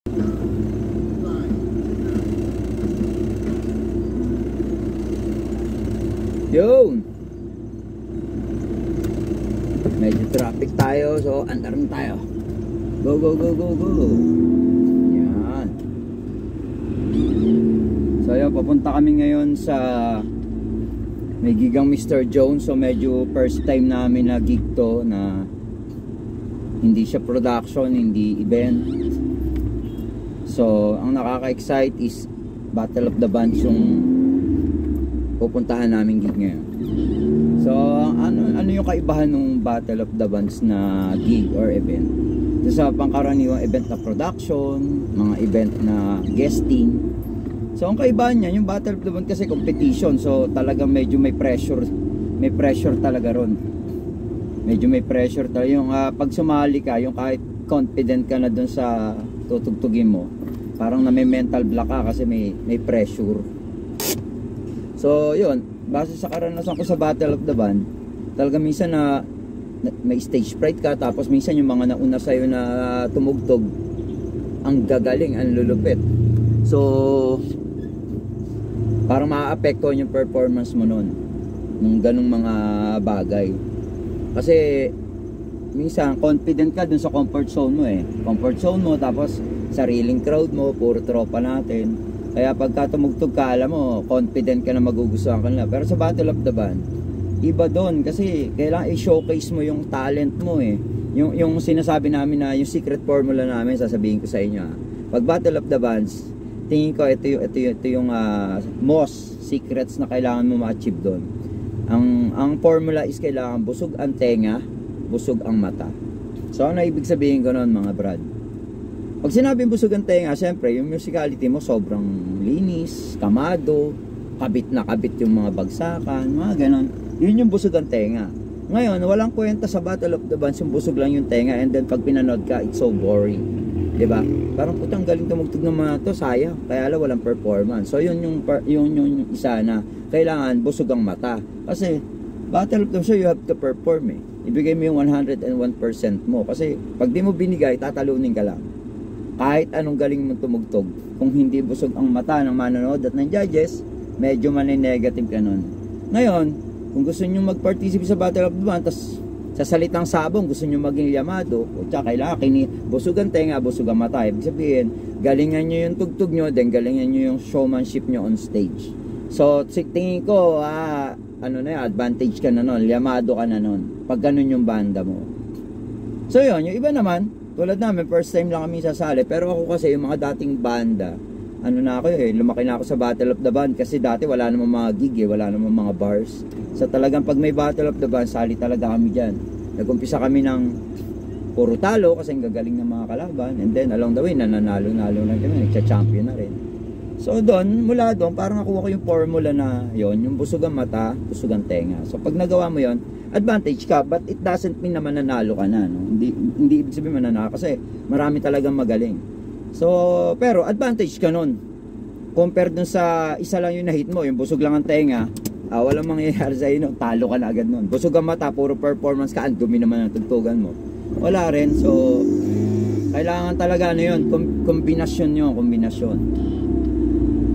Yun. Medyo traffic tayo, so andar na tayo. Go, go, go, go, go. Yan. So yun, papunta kami ngayon sa may gigang Mr. Jones. So medyo first time namin na gig to, na hindi siya production, hindi event. So ang nakaka-excite is Battle of the Bands yung pupuntahan namin gig ngayon. So ano yung kaibahan ng Battle of the Bands na gig or event? So, sa pangkaraniwang event na production, mga event na guesting. So ang kaibahan niya, yung Battle of the Bands kasi competition. So talagang medyo may pressure talaga ron. Medyo may pressure talaga yung pag sumali ka, yung kahit confident ka na dun sa tutugtugin mo, parang na may mental block ka kasi may pressure. So yun, base sa karanasan ko sa Battle of the Band, talaga minsan na may stage fright ka, tapos minsan yung mga nauna sa'yo na tumugtog, ang gagaling, ang lulupit. So parang maaapektuhan yung performance mo nun, nung ganung mga bagay. Kasi minsan confident ka dun sa comfort zone mo comfort zone mo, tapos sariling crowd mo, puro tropa natin. Kaya pagka tumugtog ka, alam mo, confident ka na magugustuhan ka nila. Pero sa Battle of the Band, iba doon kasi kailangan i-showcase mo yung talent mo yung sinasabi namin na yung secret formula namin, sasabihin ko sa inyo. Pag Battle of the Bands, tingin ko ito yung most secrets na kailangan mo ma-achieve doon. Ang formula is kailangan busog ang tenga, busog ang mata. So ano ibig sabihin ko noon, mga brad? Pag sinabing busog ang tenga, syempre yung musicality mo sobrang linis, kamado, kabit na kabit yung mga bagsakan, mga ganon. Yun yung busog ang tenga. Ngayon, walang kwenta sa Battle of the Bands yung busog lang yung tenga, and then pag pinanood ka, it's so boring. Diba? Parang putang galing tumugtog ng mga to, sayang. Kaya ala walang performance. So yun yung isa na kailangan busog ang mata. Kasi Battle of the Show, you have to perform Ibigay mo yung 101% mo. Kasi pag di mo binigay, tatalunin ka lang. Kahit anong galing mo tumugtog, kung hindi busog ang mata ng manonood at ng judges, medyo maninegative ka nun. Ngayon, kung gusto nyo mag-participate sa Battle of the Band, tas sa salitang sabong gusto nyo maging yamado, o tsaka kailangan busog ang tenga, busog ang mata. Ibig sabihin, galingan nyo yung tugtog nyo, then galingan nyo yung showmanship nyo on stage. So tingin ko advantage ka na nun, yamado ka na nun pag ganun yung banda mo. So yun, yung iba naman, tulad namin, first time lang kami sasali. Pero ako kasi, yung mga dating banda, lumaki na ako sa Battle of the Band. Kasi dati wala namang mga gig wala namang mga bars. So talagang pag may Battle of the Band, sali talaga kami dyan. Nag-umpisa kami ng puro talo kasi ang gagaling ng mga kalaban. And then along the way, nananalo na kami, nagcha-champion na rin. So mula doon, parang nakuha ko yung formula na yon, yung busog ang mata, busog ang tenga. So pag nagawa mo yon, advantage ka, but it doesn't mean na mananalo ka na, no? Hindi ibig sabihin mananalo kasi marami talagang magaling. So pero advantage ka nun compare dun sa isa lang yung na-hit mo, yung busog lang ang tenga. Walang mangyayari sa'yo, no? Talo ka na agad nun. Busog ang mata, puro performance ka, ang dumi naman ang tugtugan mo, wala rin. So kailangan talaga yun, kombinasyon yun, kombinasyon.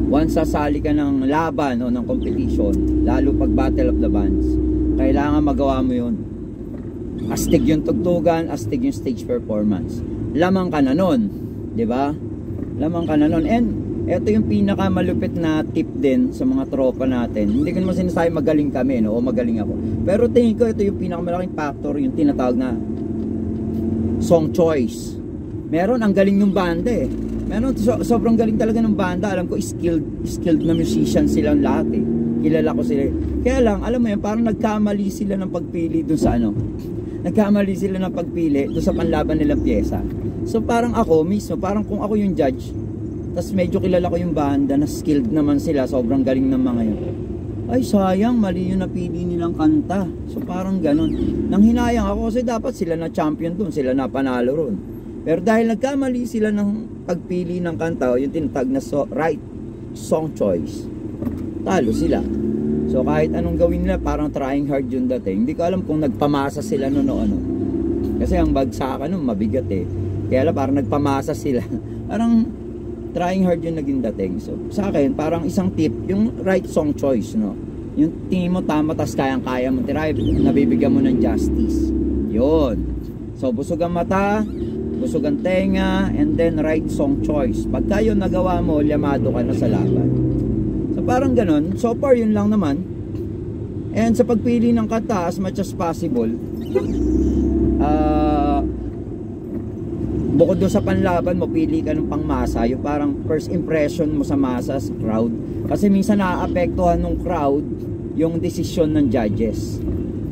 Once sasali ka ng laban o ng competition, lalo pag Battle of the Bands, kailangan magawa mo yun. Astig yung tugtugan, astig yung stage performance. Lamang ka na nun, di ba? Lamang ka na nun. And ito yung pinakamalupit na tip din sa mga tropa natin. Hindi ko naman sinasabi magaling kami, no? O magaling ako. Pero tingin ko ito yung pinakamalaking factor, yung tinatawag na song choice. Meron, ang galing yung banda Meron, sobrang galing talaga ng banda. Alam ko, skilled na musician silang lahat Kilala ko sila. Kaya lang, alam mo yan, parang nagkamali sila ng pagpili dun sa Nagkamali sila ng pagpili dun sa panlaban nilang pyesa. So parang ako mismo, parang kung ako yung judge, tas medyo kilala ko yung banda na skilled naman sila, sobrang galing ng mga yun, ay sayang, mali yung napili nilang kanta. So parang ganun. Nang hinayang ako kasi dapat sila na champion dun, sila na panalo ron. Pero dahil nagkamali sila ng pagpili ng kanta, yung tinatag na right song choice, talo sila. So kahit anong gawin nila, parang trying hard yun dati. Hindi ko alam kung nagpamasa sila noon o ano. Kasi ang bagsakan nun mabigat Kaya lang parang nagpamasa sila Parang trying hard yung naging dating. So, sa akin, parang isang tip, yung right song choice, no? Yung tingin mo tama, tas kayang-kaya mo try, nabibigyan mo ng justice. Yun. So, busog ang mata, busog ang tenga, and then right song choice. Pagka yun nagawa mo, llamado ka na sa laban. So, parang ganun. So far, yun lang naman. And sa pagpili ng kanta, as much as possible, bukod doon sa panlaban mo, pili ka ng pangmasa, yung parang first impression mo sa masa, sa crowd. Kasi minsan naaapektuhan ng crowd yung desisyon ng judges.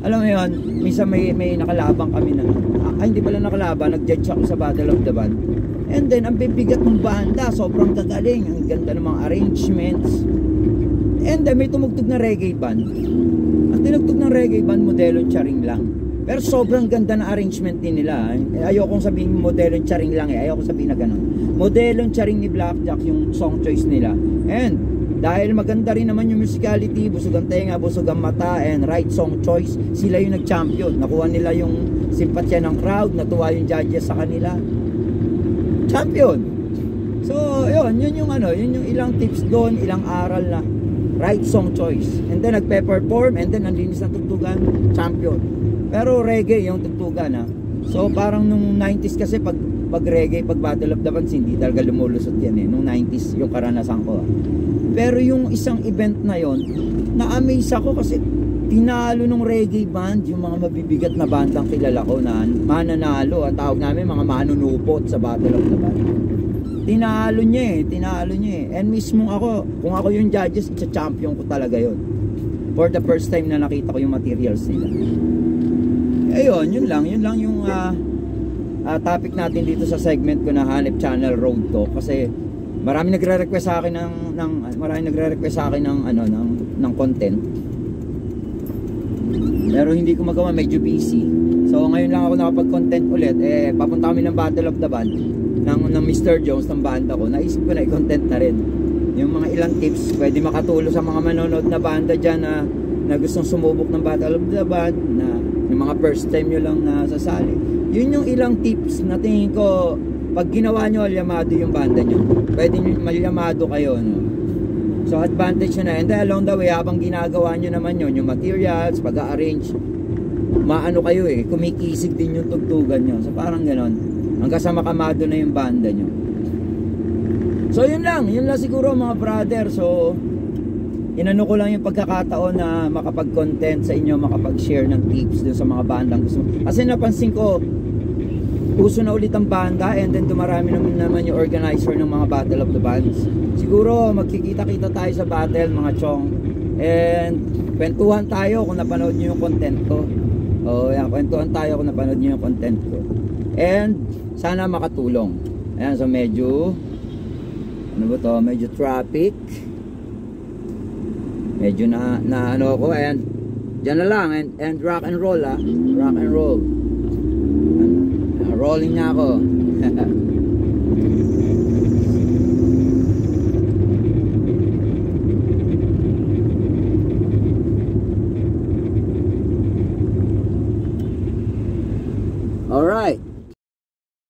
Alam mo yun, minsan may nakalabang kami na, hindi pala nakalaban, nag-judge ako sa Battle of the Band. And then, ang bibigat ng banda, sobrang gagaling, ang ganda ng mga arrangements. And then, may tumugtog na reggae band. Ang tinugtog ng reggae band, Modelong Charing lang. Pero sobrang ganda na arrangement din nila. Ayokong sabihin Modelong Charing lang ayokong sabihin na ganun. Modelong Charing ni Blackjack yung song choice nila. And dahil maganda rin naman yung musicality, busog ang tenga, busog ang mata, and right song choice, sila yung nag-champion. Nakuha nila yung simpatya ng crowd, natuwa yung judges sa kanila. Champion! So, yun yung ilang tips doon, ilang aral na right song choice. And then nagpe-perform, and then ang linis na tugtugan, champion. Pero reggae yung tugtugan, ha. So parang nung 90s kasi pag reggae, pag Battle of the Bands, hindi talaga lumulusot yan nung 90s yung karanasan ko, ha. Pero yung isang event na yon, na-amaze ako kasi tinalo ng reggae band yung mga mabibigat na bandang kilala ko na mananalo. Ang tawag namin mga manunupot sa Battle of the Band. Tinalo niya eh. And mismo ako, kung ako yung judges, champion ko talaga yon. For the first time na nakita ko yung materials nila. Ayun, yun lang yung topic natin dito sa segment ko na Hanep Channel Road Talk. Kasi marami nagre-request sa akin ng content. Pero hindi ko magawa, medyo busy. So ngayon lang ako nakapag-content ulit. Papunta kami ng Battle of the Band ng Mr. Jones ng banda ko. Naisip ko na i-content na rin yung mga ilang tips pwede makatulong sa mga manonood na banda dyan na gustong sumubok ng Battle of the Band, na yung mga first time nyo lang na sasali. Yun yung ilang tips na tingin ko, pag ginawa nyo, alyamado yung banda nyo. Pwede nyo malyamado kayo, no? So advantage nyo na. And then along the way, habang ginagawa nyo naman yun, yung materials, pag-arrange, maano kayo kumikisig din yung tugtugan nyo. So parang ganon, hanggang sa makamado na yung banda nyo. So yun lang siguro mga brother. So inano ko lang yung pagkakataon na makapag-content sa inyo, makapag-share ng tips dun sa mga bandang gusto. Kasi napansin ko, uso na ulit ang banda, and then dumarami naman yung organizer ng mga Battle of the Bands. Siguro magkikita-kita tayo sa battle mga chong, and kwentuhan tayo kung napanood nyo yung content ko. Kwentuhan tayo kung napanood nyo yung content ko, and sana makatulong. Ayan, so medyo medyo traffic, medyo na ano ko, and dyan na lang, and rock and roll, rock and roll, rolling na ako.